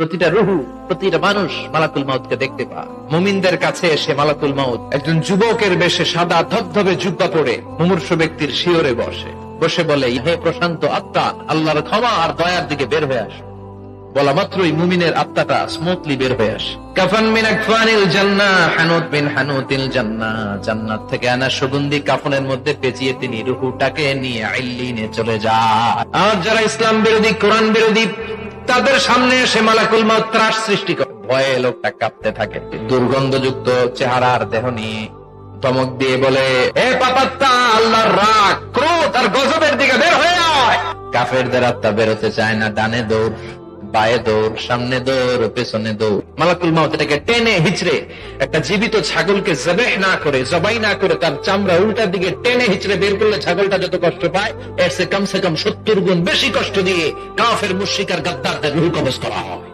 প্রতিটা রুহু, প্রতিটা মানুষ মালাকুল মাউতকে দেখতে পায়। মুমিনদের কাছে এসে মালাকুল মাউত একজন যুবকের বেশে সাদা ধবধবে জুব্বা পরে মুমূর্ষু ব্যক্তির শিয়রে বসে বসে বলে, হে প্রশান্ত আত্মা, আল্লাহর ক্ষমা আর দয়ার দিকে বের হয়ে আসো। বলা মাত্রই মুমিনের আত্মাটা স্মুথলি বের হয়ে আসে। কাফান মিন আকফানিল জান্নাহ, হানুত বিন হানুতিল জান্নাহ, জান্নাত থেকে আনা সুগন্ধি কাফনের মধ্যে পেঁচিয়ে তিনি রূহটাকে নিয়ে ইল্লিনে চলে যায়। আর যারা ইসলাম বিরোধী, কোরআন বিরোধী, তাদের সামনে এসে মালাকুল মাউত ত্রাস সৃষ্টি করে। ভয়ে লোকটা কাঁপতে থাকে, দুর্গন্ধযুক্ত চেহারার দেহ নিয়ে ধমক দিয়ে বলে, হে পাপাত্তা, আল্লাহর রাগ, ক্রোধ আর গজবের দিকে বের হয়ে আয়। কাফেরদের আত্মা বেরোতে চায় না, ডানে দৌড়, বায়ে দৌড়, সামনে দৌড়, পেছনে দৌড়। মালাকুল মাউত এটাকে টেনে হিচড়ে, একটা জীবিত ছাগলকে জবাই না করে তার চামড়া উল্টার দিকে টেনে হিচড়ে বের করলে ছাগলটা যত কষ্ট পায়, এর সে কম 70 গুণ বেশি কষ্ট দিয়ে কাফের মুশরিক আর গাদ্দারদের রূহ কবজ করা হয়।